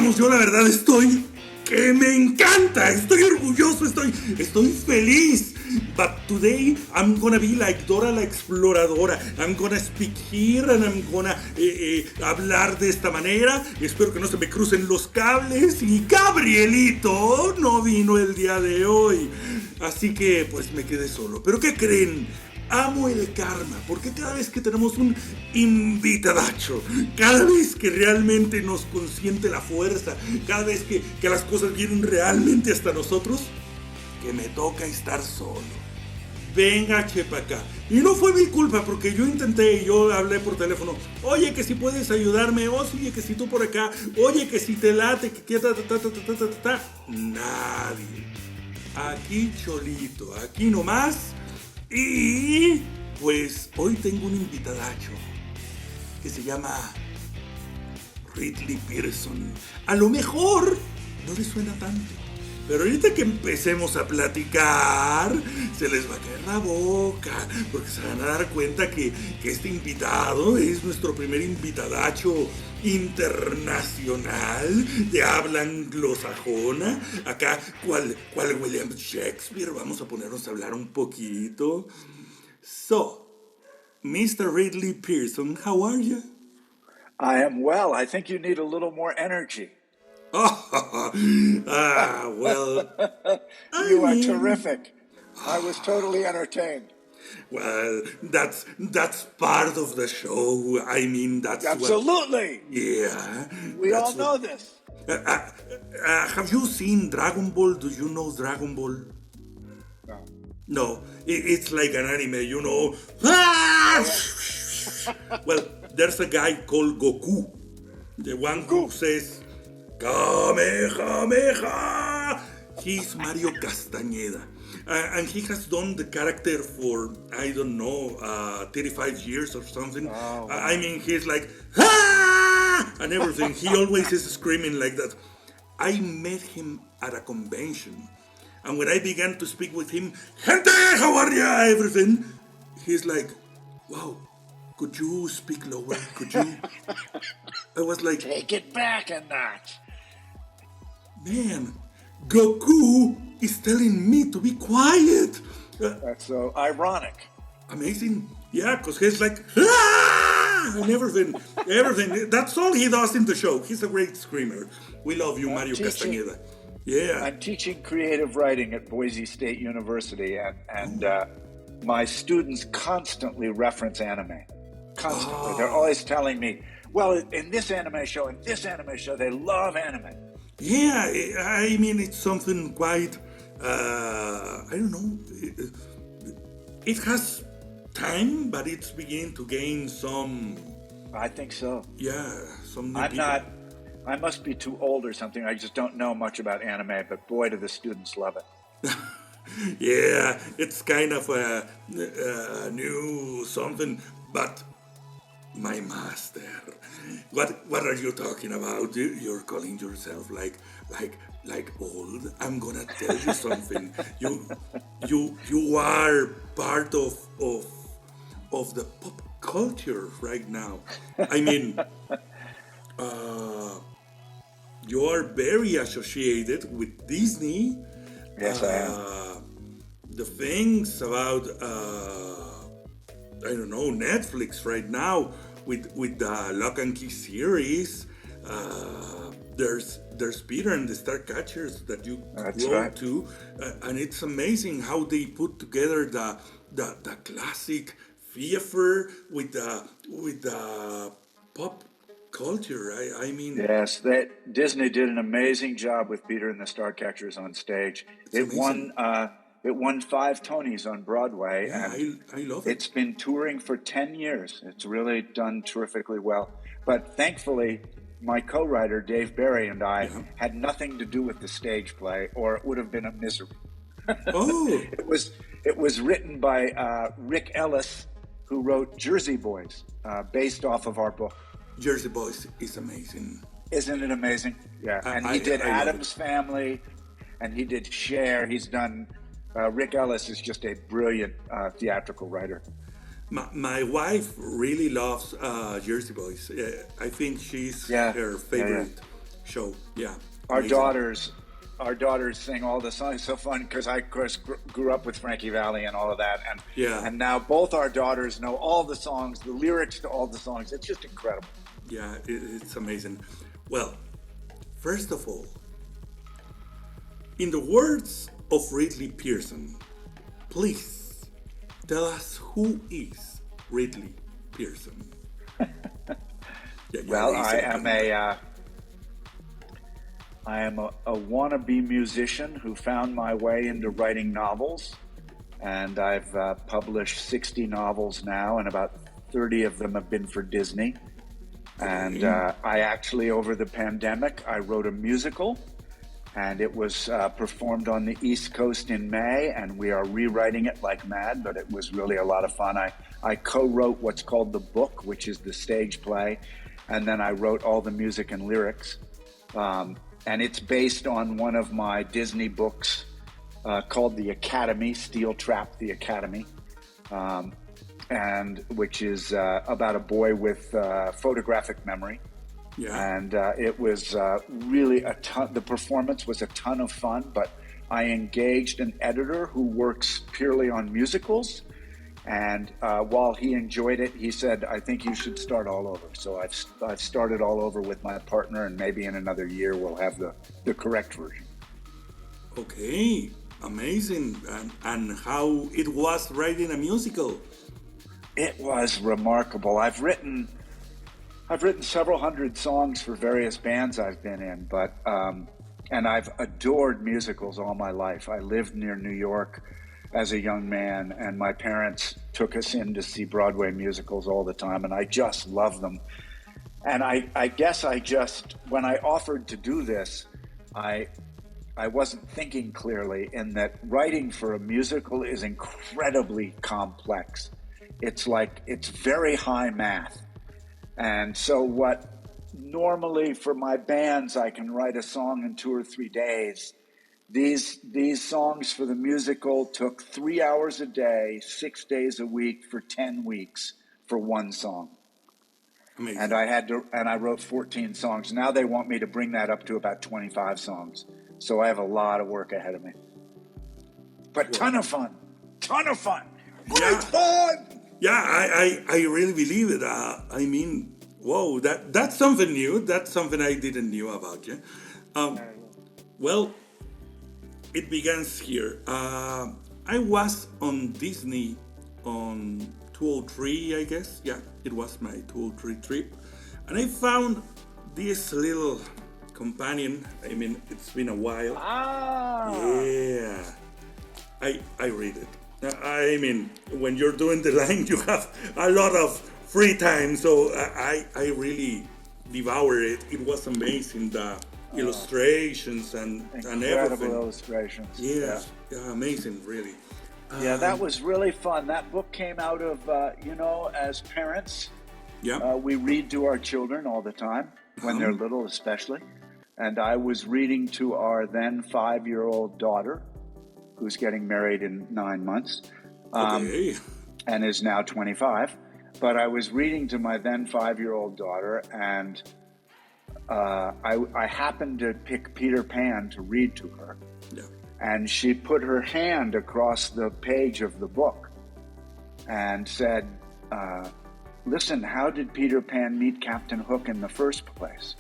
vamos, yo la verdad estoy que me encanta, estoy orgulloso, estoy feliz. But today I'm gonna be like Dora la exploradora. I'm gonna speak here and I'm gonna hablar de esta manera. Espero que no se me crucen los cables. Y Gabrielito no vino el día de hoy, así que pues me quedé solo. ¿Pero qué creen? Amo el karma, porque cada vez que tenemos un invitadacho, cada vez que realmente nos consiente la fuerza, cada vez que las cosas vienen realmente hasta nosotros, que me toca estar solo. Venga, chepa acá. Y no fue mi culpa, porque yo intenté, yo hablé por teléfono. Oye, que si puedes ayudarme. Oye, que si tú por acá. Oye, que si te late, que nadie. Aquí cholito, aquí nomás. Y pues hoy tengo un invitadacho que se llama RIDLEY PEARSON. A lo mejor no le suena tanto, pero ahorita que empecemos a platicar, se les va a caer la boca, porque se van a dar cuenta que este invitado es nuestro primer invitadacho internacional de habla anglosajona. Acá, ¿cuál William Shakespeare? Vamos a ponernos a hablar un poquito. So, Mr. RIDLEY PEARSON, how are you? I am well. I think you need a little more energy. Well. You are terrific. I was totally entertained. Well, that's part of the show. I mean, that's absolutely. Yeah. We all know this. Have you seen Dragon Ball? Do you know Dragon Ball? No. No, it's like an anime, you know. Well, there's a guy called Goku, the one who says Kamehameha. He's Mario Castañeda. And he has done the character for, I don't know, 35 years or something. Oh, wow. I mean, he's like, ah! And everything. He always is screaming like that. I met him at a convention. And when I began to speak with him, gente, how are ya? Everything. He's like, wow, could you speak lower? Could you? I was like, take it back a notch. Man, Goku is telling me to be quiet. That's so ironic. Amazing. Yeah, because he's like, ah! And everything. That's all he does in the show. He's a great screamer. We love you, Mario Castañeda. Yeah. I'm teaching creative writing at Boise State University, and my students constantly reference anime. Constantly. They're always telling me, well, in this anime show, they love anime. Yeah, I mean, it's something quite, I don't know, it has time, but it's beginning to gain some... I think so. Yeah, some... I must be too old or something. I just don't know much about anime, but boy, do the students love it. Yeah, it's kind of a new something, but my master... What are you talking about? You're calling yourself like old. I'm gonna tell you something. You are part of the pop culture right now. I mean, you are very associated with Disney. Yes, I am. The things about I don't know, Netflix right now. With the Lock and Key series, there's Peter and the STARCATCHERS that you wrote to, and it's amazing how they put together the classic theater with the pop culture. I mean, yes, Disney did an amazing job with Peter and the STARCATCHERS on stage. It won 5 Tonys on Broadway. Yeah, and I love it. It's been touring for 10 years. It's really done terrifically well. But thankfully, my co-writer, Dave Barry, and I had nothing to do with the stage play, or it would have been a misery. Oh. It was written by Rick Ellis, who wrote Jersey Boys, based off of our book. Jersey Boys is amazing. Isn't it amazing? Yeah, and he did Addams Family, and he did Cher. He's done... Rick Ellis is just a brilliant theatrical writer. My wife really loves Jersey Boys. I think she's her favorite show. Yeah. Our Amazing. daughters sing all the songs. It's so fun because I, of course, grew up with Frankie Valli and all of that, Yeah. and now both our daughters know all the songs, the lyrics to all the songs. It's just incredible. Yeah, it's amazing. Well, first of all, in the words of Ridley Pearson, please tell us who is Ridley Pearson. Well, I am a wannabe musician who found my way into writing novels, and I've published 60 novels now, and about 30 of them have been for Disney. And I actually, over the pandemic, I wrote a musical, and it was performed on the East Coast in May, and we are rewriting it like mad, but it was really a lot of fun. I co-wrote what's called The Book, which is the stage play, and then I wrote all the music and lyrics. And it's based on one of my Disney books called The Academy, Steel Trap, The Academy, and which is about a boy with photographic memory. Yeah. And it was really the performance was a ton of fun, but I engaged an editor who works purely on musicals. And while he enjoyed it, he said, I think you should start all over. So I've started all over with my partner, and maybe in another year we'll have the correct version. Okay, amazing. And how it was writing a musical? It was remarkable. I've written several hundred songs for various bands I've been in, but and I've adored musicals all my life. I lived near New York as a young man, and my parents took us in to see Broadway musicals all the time, and I just love them. And I guess when I offered to do this, I wasn't thinking clearly, in that writing for a musical is incredibly complex. It's very high math. And so what normally for my bands, I can write a song in 2 or 3 days. These songs for the musical took 3 hours a day, 6 days a week for 10 weeks for one song. Amazing. And I wrote 14 songs. Now they want me to bring that up to about 25 songs. So I have a lot of work ahead of me. But ton of fun. Great fun. Yeah, I really believe it. I mean, whoa, that's something new. That's something I didn't knew about you. Well, it begins here. I was on Disney on 203, I guess. Yeah, it was my 203 trip. And I found this little companion. I mean, it's been a while. Yeah. I read it. I mean, when you're doing the line, you have a lot of free time. So I really devoured it. It was amazing. The illustrations and everything. Incredible illustrations. Yeah, amazing, really. Yeah, that was really fun. That book came out of, as parents, we read to our children all the time, when they're little especially. And I was reading to our then 5-year-old daughter, who's getting married in 9 months, and is now 25. But I was reading to my then 5-year-old daughter, and I happened to pick Peter Pan to read to her. Yeah. And she put her hand across the page of the book and said, listen, how did Peter Pan meet Captain Hook in the first place?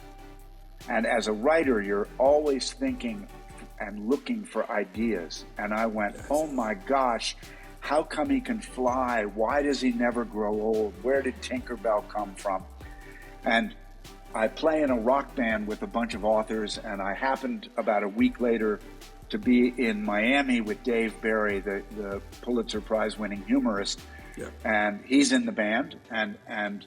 And as a writer, you're always thinking and looking for ideas. And I went, oh my gosh, how come he can fly? Why does he never grow old? Where did Tinkerbell come from? And I play in a rock band with a bunch of authors, and I happened about a week later to be in Miami with Dave Barry, the Pulitzer Prize winning humorist. Yeah. And he's in the band, and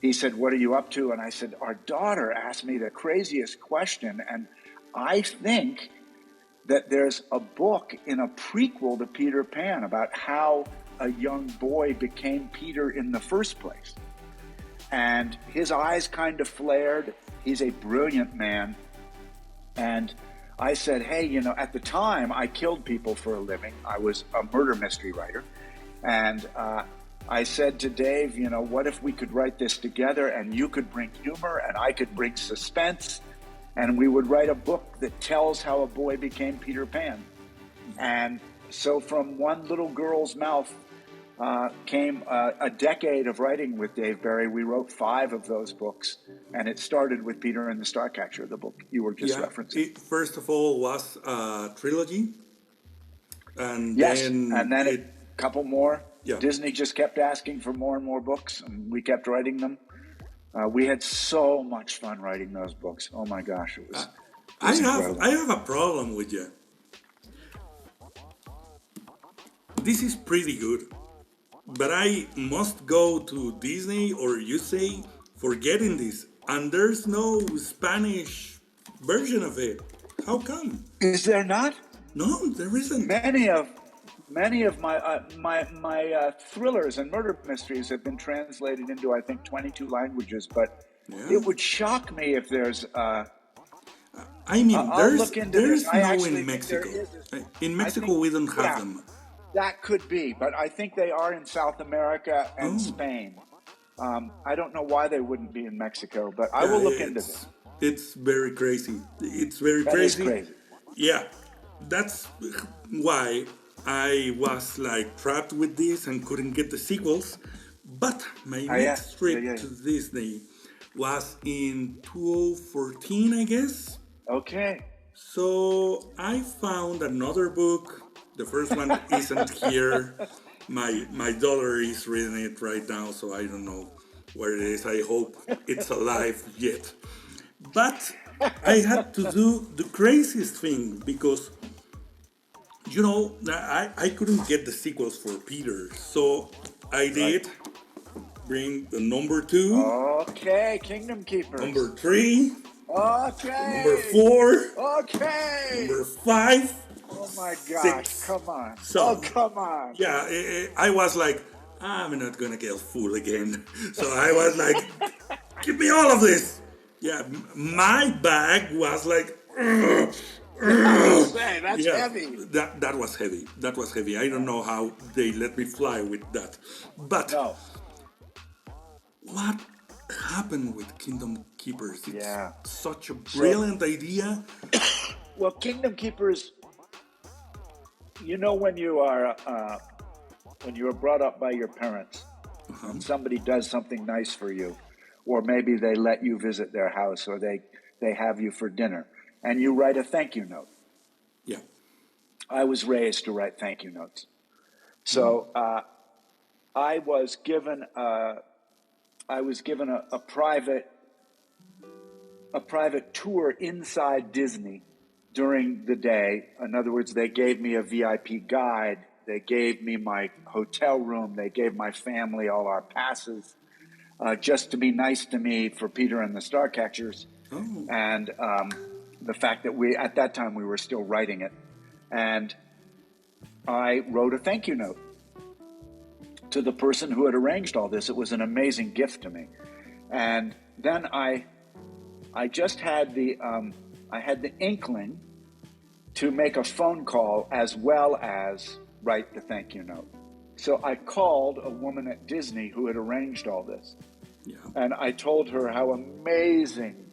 he said, what are you up to? And I said, our daughter asked me the craziest question, and I think that there's a book in a prequel to Peter Pan about how a young boy became Peter in the first place. And his eyes kind of flared. He's a brilliant man. And I said, hey, at the time I killed people for a living. I was a murder mystery writer. And I said to Dave, what if we could write this together, and you could bring humor and I could bring suspense, and we would write a book that tells how a boy became Peter Pan. And so from one little girl's mouth came a decade of writing with Dave Barry. We wrote 5 of those books, and it started with Peter and the Starcatcher, the book you were just referencing. It first of all was a trilogy, and yes, then and then a couple more. Yeah. Disney just kept asking for more and more books, and we kept writing them. We had so much fun writing those books. Oh my gosh, it was incredible. I have a problem with you. This is pretty good, but I must go to Disney or you say forgetting this, and there's no Spanish version of it. How come? Is there not? No, there isn't. Many of my thrillers and murder mysteries have been translated into, I think, 22 languages, but it would shock me if there's... I mean, there's no in Mexico. In Mexico, we don't have them. That could be, but I think they are in South America and Spain. I don't know why they wouldn't be in Mexico, but I will look into this. It's very crazy. It's very crazy. That is crazy. Yeah, that's why I was like trapped with this and couldn't get the sequels. But my next trip to Disney was in 2014, I guess. Okay. So I found another book. The first one isn't here. My daughter is reading it right now, so I don't know where it is. I hope it's alive yet. But I had to do the craziest thing because, you know, I couldn't get the sequels for Peter. So I did bring the number 2. Okay, Kingdom Keepers. Number 3. Okay. Number 4. Okay. Number 5. Oh my gosh, 6. come on. So, come on. Yeah, I was like, I'm not going to get full again. So I was like, give me all of this. Yeah, my bag was like, that's heavy. That was heavy. That was heavy. I don't know how they let me fly with that. But what happened with Kingdom Keepers? It's such a brilliant idea. Well, Kingdom Keepers, you know, when you are brought up by your parents, and somebody does something nice for you, or maybe they let you visit their house, or they have you for dinner, and you write a thank you note. Yeah. I was raised to write thank you notes. So I was given a private tour inside Disney during the day. In other words, they gave me a VIP guide. They gave me my hotel room. They gave my family all our passes, just to be nice to me for Peter and the Starcatchers. And the fact that at that time we were still writing it. And I wrote a thank you note to the person who had arranged all this. It was an amazing gift to me. And then I just had the inkling to make a phone call as well as write the thank you note. So I called a woman at Disney who had arranged all this. Yeah. And I told her how amazing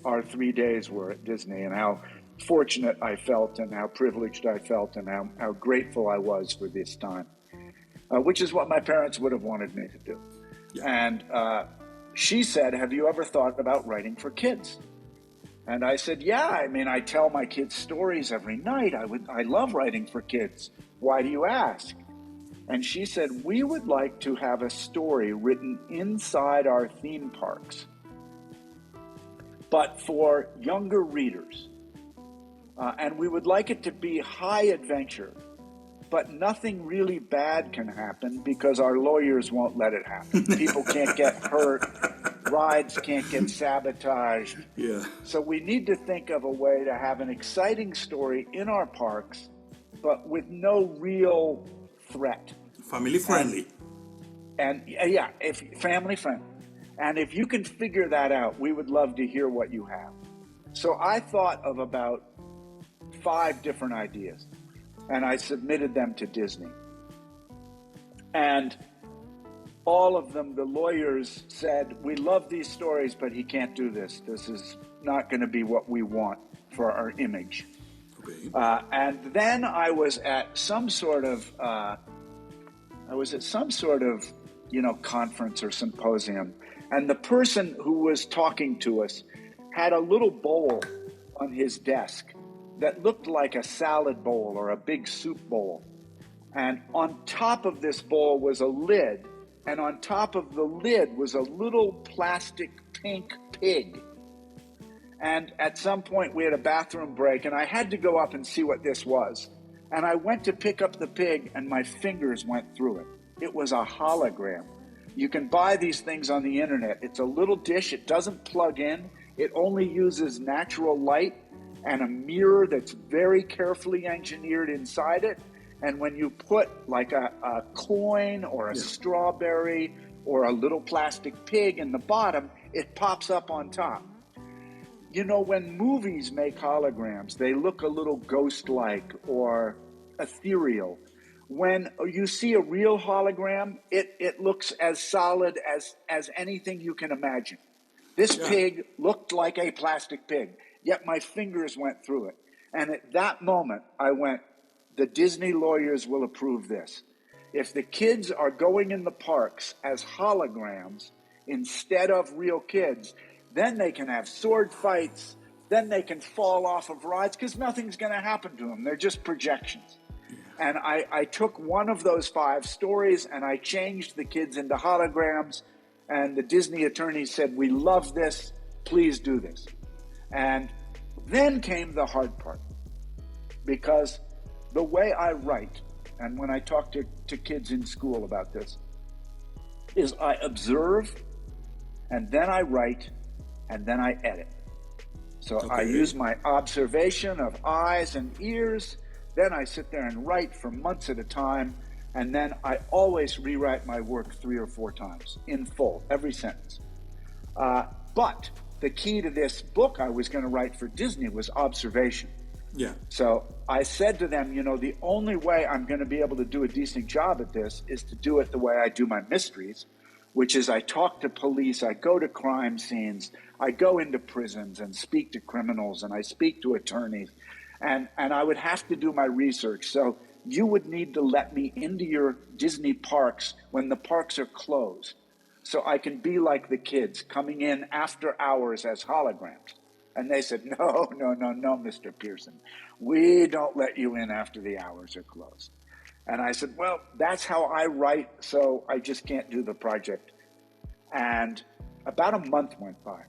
our 3 days were at Disney, and how fortunate I felt, and how privileged I felt, and how grateful I was for this time, which is what my parents would have wanted me to do. Yeah. And she said, have you ever thought about writing for kids? And I said, yeah, I mean, I tell my kids stories every night. I love writing for kids. Why do you ask? And she said, we would like to have a story written inside our theme parks, but for younger readers. And we would like it to be high adventure, but nothing really bad can happen because our lawyers won't let it happen. People can't get hurt. Rides can't get sabotaged. Yeah. So we need to think of a way to have an exciting story in our parks, but with no real threat. Family friendly. And if family friendly. And if you can figure that out, we would love to hear what you have. So I thought of about 5 different ideas, and I submitted them to Disney. And all of them, the lawyers said, we love these stories, but he can't do this. This is not going to be what we want for our image. Okay. And then I was at some sort of, conference or symposium. And the person who was talking to us had a little bowl on his desk that looked like a salad bowl or a big soup bowl. And on top of this bowl was a lid. And on top of the lid was a little plastic pink pig. And at some point we had a bathroom break and I had to go up and see what this was. And I went to pick up the pig and my fingers went through it. It was a hologram. You can buy these things on the internet. It's a little dish. It doesn't plug in. It only uses natural light and a mirror that's very carefully engineered inside it. And when you put like a coin or a strawberry or a little plastic pig in the bottom, it pops up on top. You know, when movies make holograms, they look a little ghost-like or ethereal. When you see a real hologram, it looks as solid as anything you can imagine. This pig looked like a plastic pig, yet my fingers went through it. And at that moment, I went, the Disney lawyers will approve this. If the kids are going in the parks as holograms instead of real kids, then they can have sword fights, then they can fall off of rides, because nothing's going to happen to them. They're just projections. And I took one of those 5 stories and I changed the kids into holograms. And the Disney attorney said, we love this. Please do this. And then came the hard part. Because the way I write, and when I talk to kids in school about this, is I observe, and then I write, and then I edit. So I use my observation of eyes and ears. Then I sit there and write for months at a time. And then I always rewrite my work 3 or 4 times in full, every sentence. But the key to this book I was going to write for Disney was observation. Yeah. So I said to them, the only way I'm going to be able to do a decent job at this is to do it the way I do my mysteries, which is I talk to police, I go to crime scenes, I go into prisons and speak to criminals, and I speak to attorneys. And I would have to do my research. So you would need to let me into your Disney parks when the parks are closed, so I can be like the kids coming in after hours as holograms. And they said, no, Mr. Pearson. We don't let you in after the hours are closed. And I said, well, that's how I write, so I just can't do the project. And about a month went by.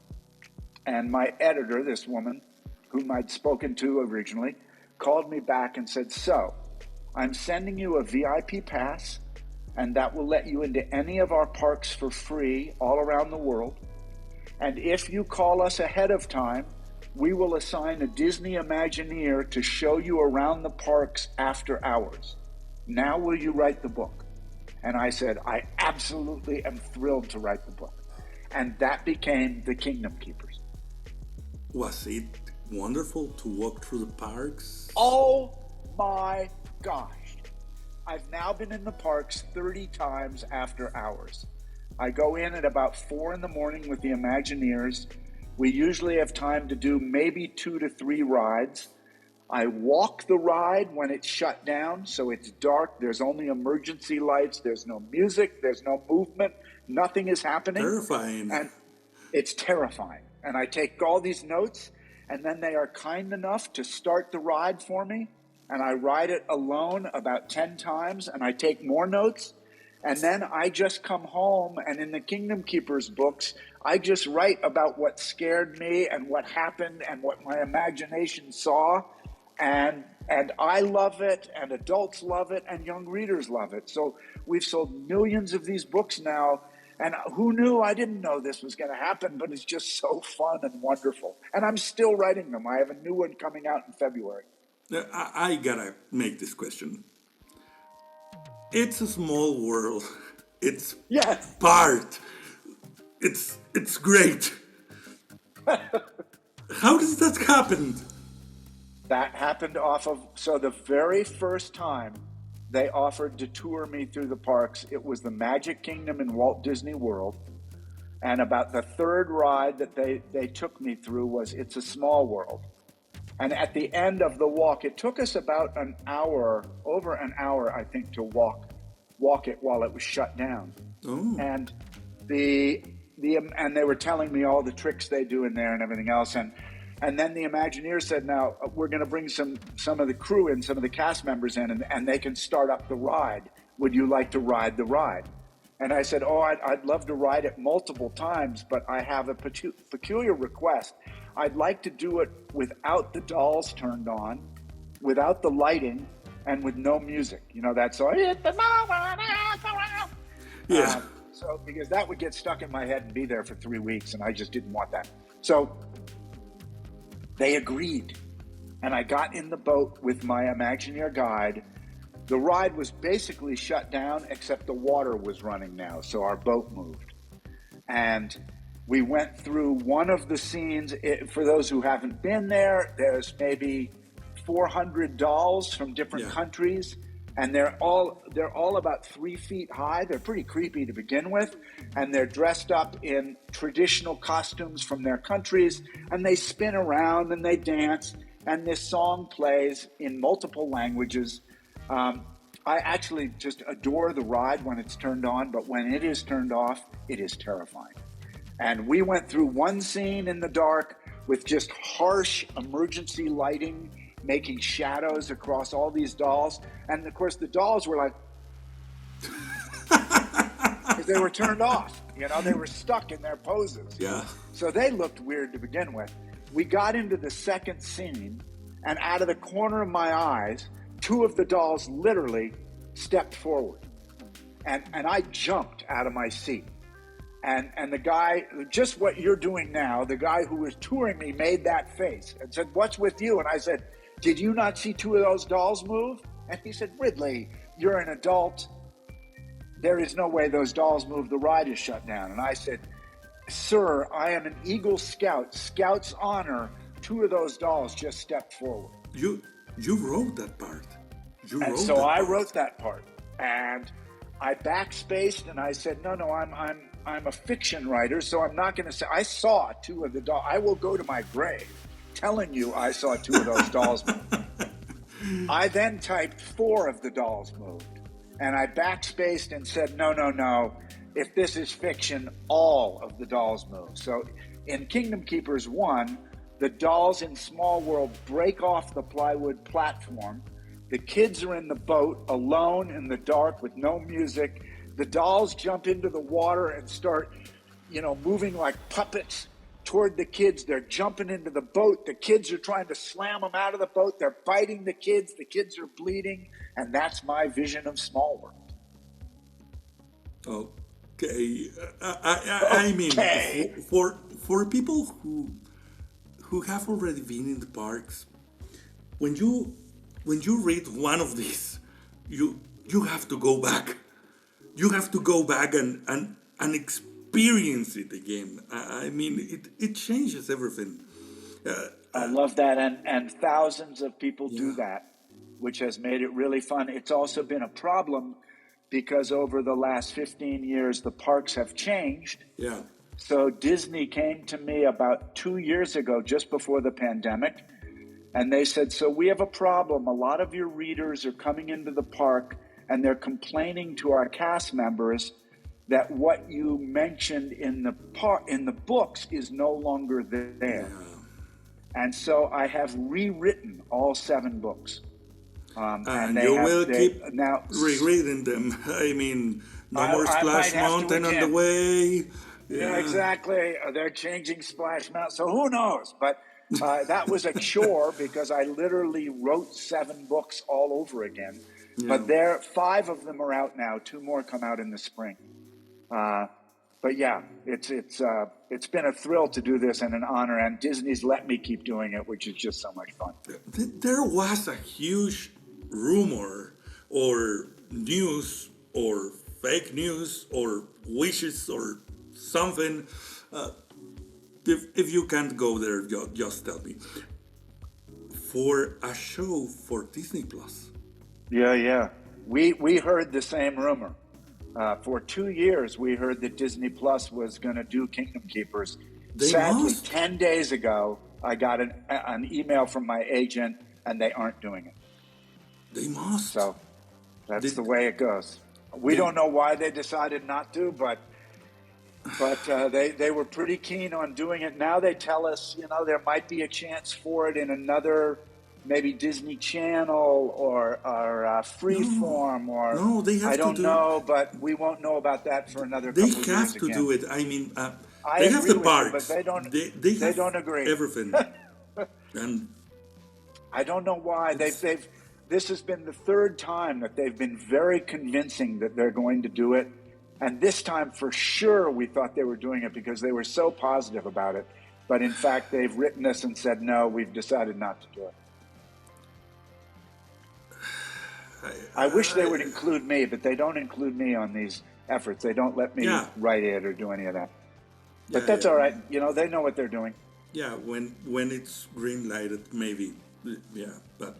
And my editor, this woman, whom I'd spoken to originally, called me back and said, so, I'm sending you a VIP pass, and that will let you into any of our parks for free all around the world. And if you call us ahead of time, we will assign a Disney Imagineer to show you around the parks after hours. Now will you write the book? And I said, I absolutely am thrilled to write the book. And that became The Kingdom Keepers. Was it wonderful to walk through the parks? Oh my gosh. I've now been in the parks 30 times after hours. I go in at about 4 in the morning with the Imagineers. We usually have time to do maybe 2 to 3 rides. I walk the ride when it's shut down, so it's dark. There's only emergency lights. There's no music. There's no movement. Nothing is happening. Terrifying. And it's terrifying. And I take all these notes, and then they are kind enough to start the ride for me. And I ride it alone about 10 times, and I take more notes. And then I just come home, and in the Kingdom Keepers books, I just write about what scared me and what happened and what my imagination saw. And I love it, and adults love it, and young readers love it. So we've sold millions of these books now. And who knew? I didn't know this was going to happen, but it's just so fun and wonderful. And I'm still writing them. I have a new one coming out in February. I gotta make this question. It's a small world. It's part. It's great. How does that happen? That happened so the very first time they offered to tour me through the parks. It was the Magic Kingdom in Walt Disney World. And about the third ride that they took me through was It's a Small World. And at the end of the walk, it took us about an hour, over an hour, I think, to walk it while it was shut down. Oh. And and they were telling me all the tricks they do in there and everything else. And then the Imagineer said, now we're going to bring some of the crew in, some of the cast members in, and they can start up the ride. Would you like to ride the ride? And I said, I'd love to ride it multiple times, but I have a peculiar request. I'd like to do it without the dolls turned on, without the lighting, and with no music. You know that song? Yeah. So because that would get stuck in my head and be there for 3 weeks, and I just didn't want that. So they agreed, and I got in the boat with my Imagineer guide. The ride was basically shut down, except the water was running now, so our boat moved. And we went through one of the scenes. For those who haven't been there, there's maybe 400 dolls from different countries, and they're all about 3 feet high. They're pretty creepy to begin with, and they're dressed up in traditional costumes from their countries, and they spin around and they dance, and this song plays in multiple languages. I actually just adore the ride when it's turned on, but when it is turned off, it is terrifying. And we went through one scene in the dark with just harsh emergency lighting, making shadows across all these dolls. And of course, the dolls were like, because they were turned off. You know, they were stuck in their poses. Yeah. So they looked weird to begin with. We got into the second scene, and out of the corner of my eyes, 2 of the dolls literally stepped forward. And I jumped out of my seat. And the guy, just what you're doing now, the guy who was touring me made that face and said, "What's with you?" And I said, "Did you not see 2 of those dolls move?" And he said, "Ridley, you're an adult. There is no way those dolls move. The ride is shut down." And I said, "Sir, I am an Eagle Scout. Scout's honor. 2 of those dolls just stepped forward." You wrote that part. I wrote that part. And I backspaced and I said, no, I'm a fiction writer, so I'm not going to say, I saw 2 of the dolls. I will go to my grave telling you I saw 2 of those dolls move. I then typed 4 of the dolls moved. And I backspaced and said, no. If this is fiction, all of the dolls move. So in Kingdom Keepers 1, the dolls in Small World break off the plywood platform. The kids are in the boat alone in the dark with no music. The dolls jump into the water and start, moving like puppets toward the kids. They're jumping into the boat. The kids are trying to slam them out of the boat. They're biting the kids. The kids are bleeding. And that's my vision of Small World. Okay. I mean, for people who have already been in the parks, when you read one of these, you have to go back. You have to go back and experience it again. I mean, it changes everything. I love that, and thousands of people do that, which has made it really fun. It's also been a problem because over the last 15 years, the parks have changed. Yeah. So Disney came to me about 2 years ago, just before the pandemic, and they said, so we have a problem. A lot of your readers are coming into the park and they're complaining to our cast members that what you mentioned in the books is no longer there. Yeah. And so I have rewritten all 7 books. And you will keep rereading them. I mean, no more Splash Mountain on the way. Yeah, exactly. They're changing Splash Mountain. So who knows? But that was a chore because I literally wrote 7 books all over again. Yeah. But 5 of them are out now. 2 more come out in the spring. But yeah, it's been a thrill to do this and an honor. And Disney's let me keep doing it, which is just so much fun. There was a huge rumor or news or fake news or wishes or something. If you can't go there, just tell me. For a show for Disney Plus. Yeah. We heard the same rumor. For 2 years, we heard that Disney Plus was going to do Kingdom Keepers. They Sadly, must. 10 days ago, I got an email from my agent, and they aren't doing it. They must. So that's the way it goes. We don't know why they decided not to, but they were pretty keen on doing it. Now they tell us, there might be a chance for it in another, maybe Disney Channel or Freeform or no, they have I don't to know, but we won't know about that for another couple of years. They have to again. do it. I mean, I they have agree the with you, parks. but they don't. They have don't agree. Everything. And I don't know why they've. This has been the third time that they've been very convincing that they're going to do it. And this time, for sure, we thought they were doing it because they were so positive about it. But in fact, they've written us and said, no, we've decided not to do it. I wish they would include me, but they don't include me on these efforts. They don't let me write it or do any of that. But that's all right. They know what they're doing. Yeah, when it's green lighted, maybe. Yeah, but...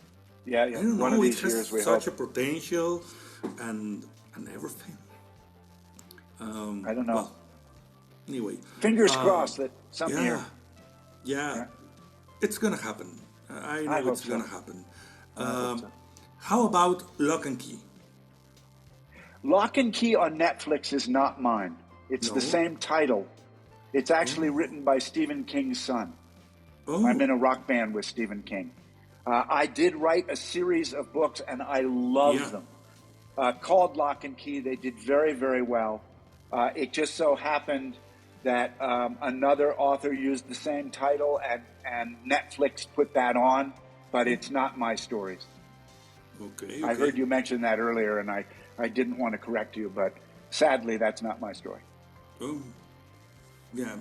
Yeah. I don't One know, of these it has years we such hope. a potential and everything. I don't know. Well, anyway. Fingers crossed that some year. Yeah. It's going to happen. I know it's going to happen. How about Lock and Key? Lock and Key on Netflix is not mine. It's the same title. It's actually written by Stephen King's son. Oh. I'm in a rock band with Stephen King. I did write a series of books, and I love them. Called Lock and Key. They did very, very well. It just so happened that another author used the same title, and Netflix put that on, but it's not my stories. Okay. I heard you mention that earlier, and I didn't want to correct you, but sadly, that's not my story. Oh. Yeah,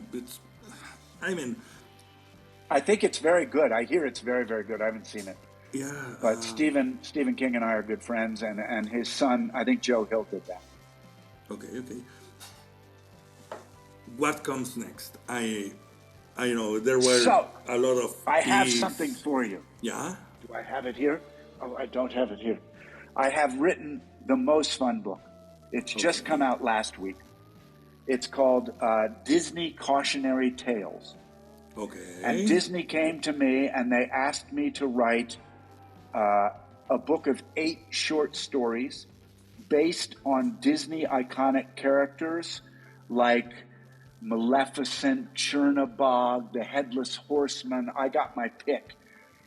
I think it's very good. I hear it's very, very good. I haven't seen it. Yeah. But Stephen King and I are good friends, and his son, I think Joe Hill did that. Okay. What comes next? I know there were a lot of... I have something for you. Yeah? Do I have it here? Oh, I don't have it here. I have written the most fun book. It's just come out last week. It's called Disney Cautionary Tales. Okay. And Disney came to me and they asked me to write a book of 8 short stories based on Disney iconic characters like Maleficent, Chernabog, the Headless Horseman. I got my pick.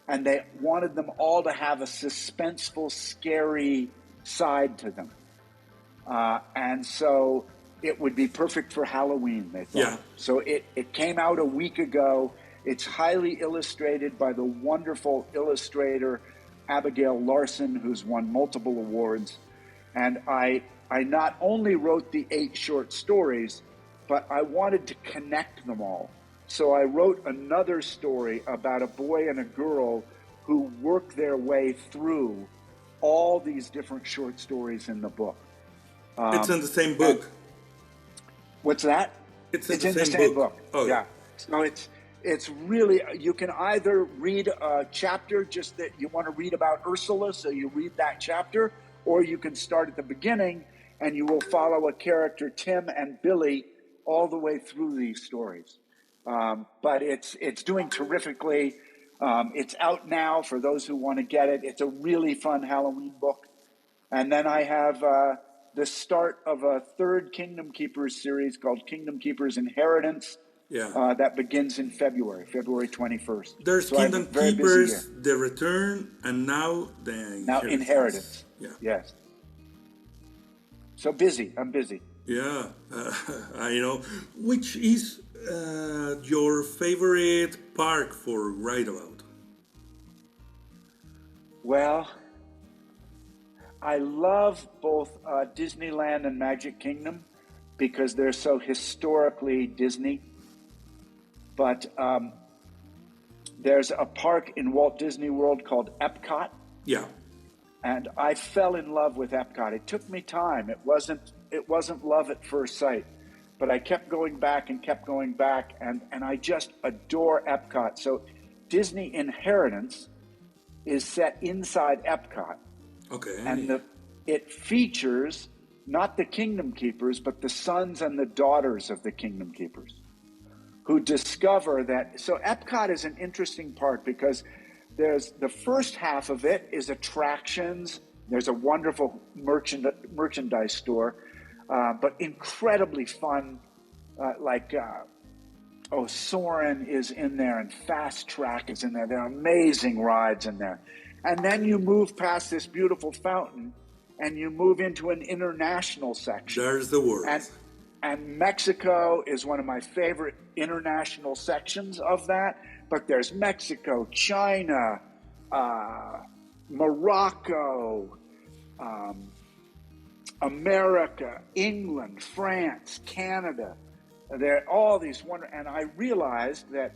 And they wanted them all to have a suspenseful, scary side to them. And so it would be perfect for Halloween, they thought. Yeah. So it came out a week ago. It's highly illustrated by the wonderful illustrator Abigail Larson, who's won multiple awards. And I not only wrote the 8 short stories, but I wanted to connect them all. So I wrote another story about a boy and a girl who work their way through all these different short stories in the book. It's in the same book. What's that? It's in the same book. Oh, yeah. So it's really, you can either read a chapter just that you want to read about Ursula, so you read that chapter, or you can start at the beginning and you will follow a character, Tim and Billy, all the way through these stories. But it's doing terrifically. It's out now for those who want to get it. It's a really fun Halloween book. And then I have the start of a third Kingdom Keepers series called Kingdom Keepers Inheritance. Yeah. That begins in February 21st. There's Kingdom Keepers, The Return, and now the Inheritance. Now Inheritance. Yeah. Yes. So busy. I'm busy. Yeah. I know. Which is your favorite park for write about? Well, I love both Disneyland and Magic Kingdom because they're so historically Disney. But there's a park in Walt Disney World called Epcot. Yeah. And I fell in love with Epcot. It took me time. It wasn't love at first sight. But I kept going back, and I just adore Epcot. So Disney Inheritance is set inside Epcot. Okay. And it features not the kingdom keepers, but the sons and the daughters of the kingdom keepers who discover that. So Epcot is an interesting part because there's the first half of it is attractions. There's a wonderful merchandise store, but incredibly fun, Soarin' is in there and Fast Track is in there. There are amazing rides in there. And then you move past this beautiful fountain and you move into an international section. There's the word. And Mexico is one of my favorite international sections of that. But there's Mexico, China, Morocco, America, England, France, Canada. There are all these and I realized that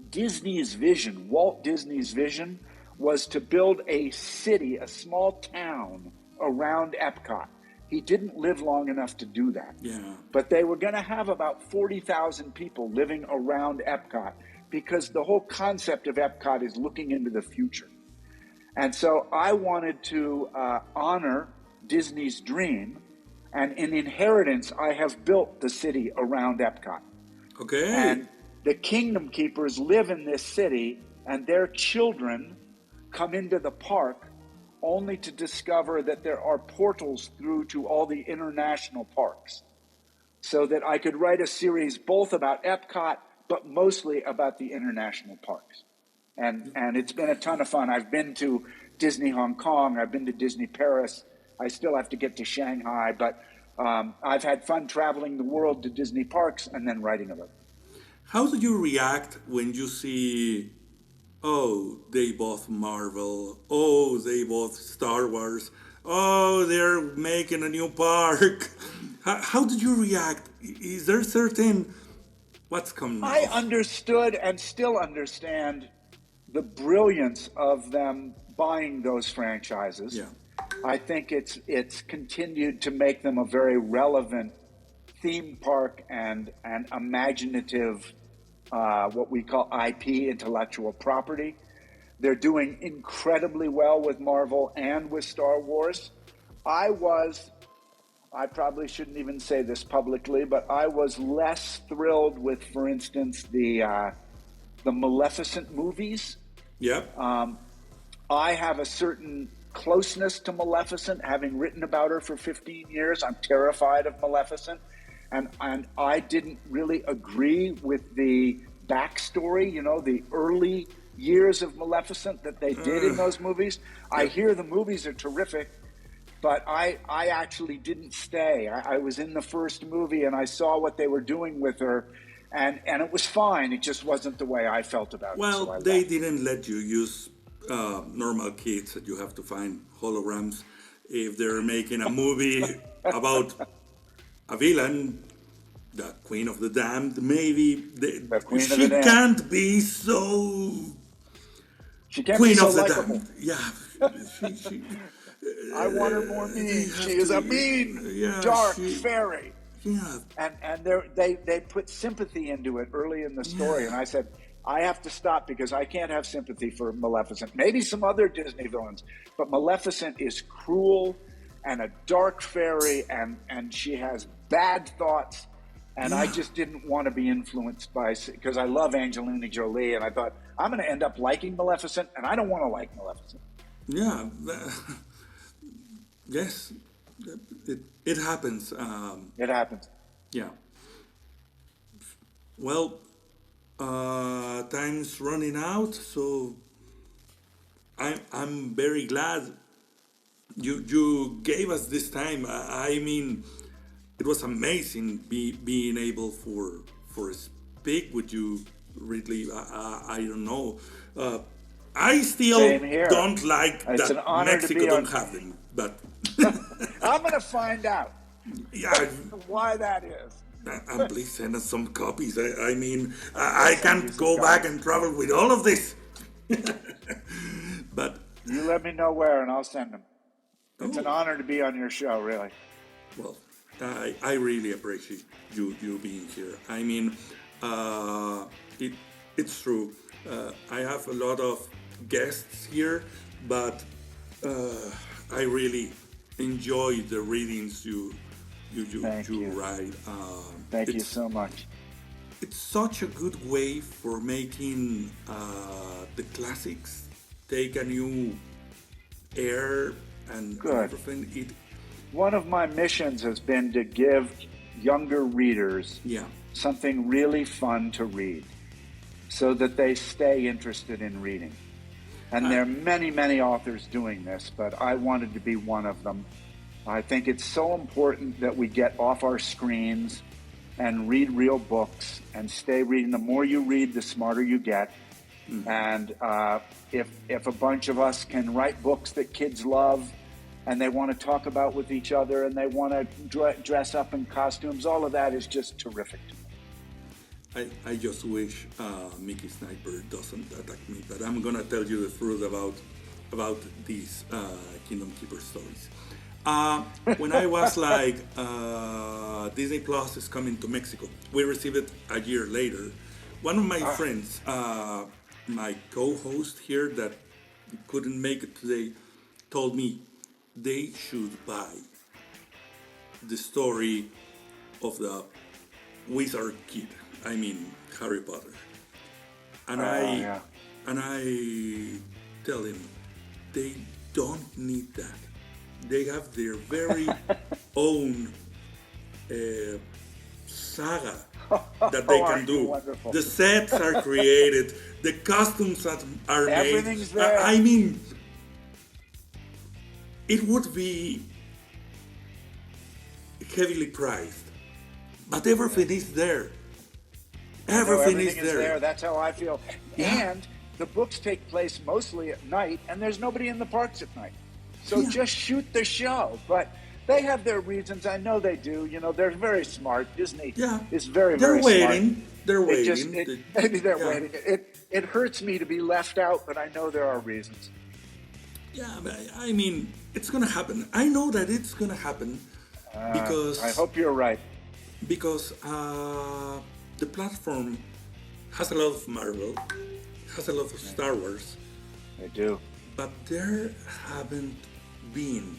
Disney's vision, Walt Disney's vision, was to build a city, a small town around Epcot. He didn't live long enough to do that. Yeah. But they were going to have about 40,000 people living around Epcot because the whole concept of Epcot is looking into the future. And so I wanted to honor Disney's dream. And in inheritance, I have built the city around Epcot. Okay. And the kingdom keepers live in this city, and their children come into the park only to discover that there are portals through to all the international parks. So that I could write a series both about Epcot, but mostly about the international parks. And it's been a ton of fun. I've been to Disney Hong Kong. I've been to Disney Paris. I still have to get to Shanghai, but I've had fun traveling the world to Disney parks and then writing about it. How do you react when you see, oh, they bought Marvel, oh, they bought Star Wars, oh, they're making a new park? How did you react? Is there certain, what's coming I next? understood and still understand the brilliance of them buying those franchises. Yeah. I think it's continued to make them a very relevant theme park and imaginative, what we call IP, intellectual property. They're doing incredibly well with Marvel and with Star Wars. I probably shouldn't even say this publicly, but I was less thrilled with, for instance, the Maleficent movies. Yep. I have a certain closeness to Maleficent, having written about her for 15 years. I'm terrified of Maleficent. And I didn't really agree with the backstory, the early years of Maleficent that they did in those movies. I hear the movies are terrific, but I actually didn't stay. I was in the first movie and I saw what they were doing with her, and it was fine. It just wasn't the way I felt about it. Well, So they didn't let you use normal kids that you have to find holograms if they're making a movie about a villain, the Queen of the Damned. Maybe she can't be so. She can't Queen be so of the likable. Damned. Yeah. she, I want her more mean. She is a mean, dark fairy. Yeah. And they put sympathy into it early in the story. And I said, I have to stop because I can't have sympathy for Maleficent. Maybe some other Disney villains, but Maleficent is cruel and a dark fairy, and she has bad thoughts. And I just didn't want to be influenced by, because I love Angelina Jolie, and I thought, I'm going to end up liking Maleficent, and I don't want to like Maleficent. Yeah. Yes. It happens. It happens. Yeah. Well, time's running out, so I'm very glad you gave us this time. I mean, it was amazing being able for speak with you, Ridley. I don't know. I still don't like it's that Mexico don't have them, but I'm going to find out. Yeah, why that is. And please send us some copies. I mean, I can't go back and travel with all of this. But you let me know where, and I'll send them. It's an honor to be on your show, really. Well, I really appreciate you being here. I mean, it's true. I have a lot of guests here, but I really enjoy the readings you write. Thank you so much. It's such a good way for making the classics take a new air and everything. One of my missions has been to give younger readers something really fun to read so that they stay interested in reading. And there are many, many authors doing this, but I wanted to be one of them. I think it's so important that we get off our screens and read real books and stay reading. The more you read, the smarter you get. Mm-hmm. And if a bunch of us can write books that kids love and they want to talk about with each other and they want to dress up in costumes, all of that is just terrific to me. I just wish Mickey Sniper doesn't attack me, but I'm gonna tell you the truth about these Kingdom Keeper stories. When I was like, Disney Plus is coming to Mexico. We received it a year later. One of my friends, my co-host here that couldn't make it today, told me they should buy the story of the wizard kid. I mean, Harry Potter. And I tell him they don't need that. They have their very own saga that they can do. Wonderful. The sets are created, the costumes are made. Everything's there. I mean, it would be heavily priced, but everything is there. Everything is there. That's how I feel. Yeah. And the books take place mostly at night, and there's nobody in the parks at night. So just shoot the show. But they have their reasons. I know they do. You know, they're very smart. Disney is very, very smart. They're waiting. Maybe they're waiting. It hurts me to be left out, but I know there are reasons. Yeah, but I mean, it's going to happen. I know that it's going to happen because... I hope you're right. Because the platform has a lot of Marvel, has a lot of Star Wars. They do. But there haven't been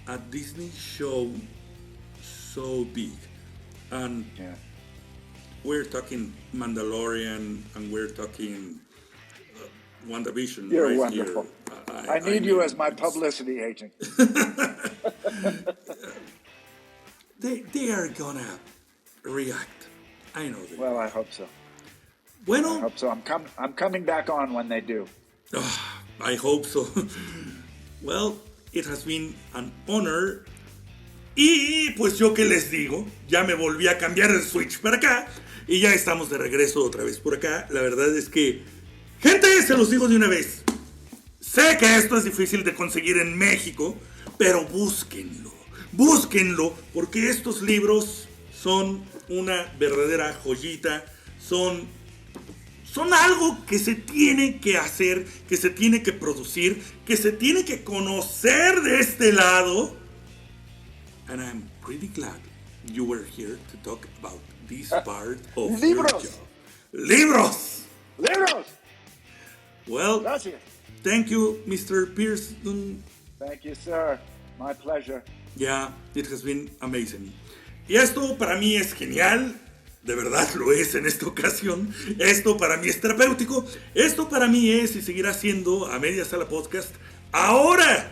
a Disney show so big. And we're talking Mandalorian and we're talking WandaVision. You're right wonderful. Here. I need you as my publicity agent. They are gonna react. I know they Well, I hope so. Bueno. I hope so. I'm coming back on when they do. I hope so. Well, it has been an honor. Y pues yo qué les digo, ya me volví a cambiar el switch para acá y ya estamos de regreso otra vez por acá. La verdad es que, gente, se los digo de una vez. Sé que esto es difícil de conseguir en México, pero búsquenlo, porque estos libros son una verdadera joyita, son algo que se tiene que hacer, que se tiene que producir, que se tiene que conocer de este lado. And I'm pretty glad you were here to talk about this part of your job. ¡Libros! Well, Gracias. Thank you, Mr. Pearson. Thank you, sir. My pleasure. Yeah, it has been amazing. Y esto para mí es genial. De verdad lo es en esta ocasión. Esto para mí es terapéutico. Esto para mí es y seguirá siendo A Media Sala Podcast. Ahora,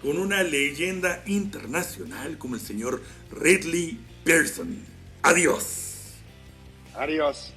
con una leyenda internacional como el señor RIDLEY PEARSON. Adiós. Adiós.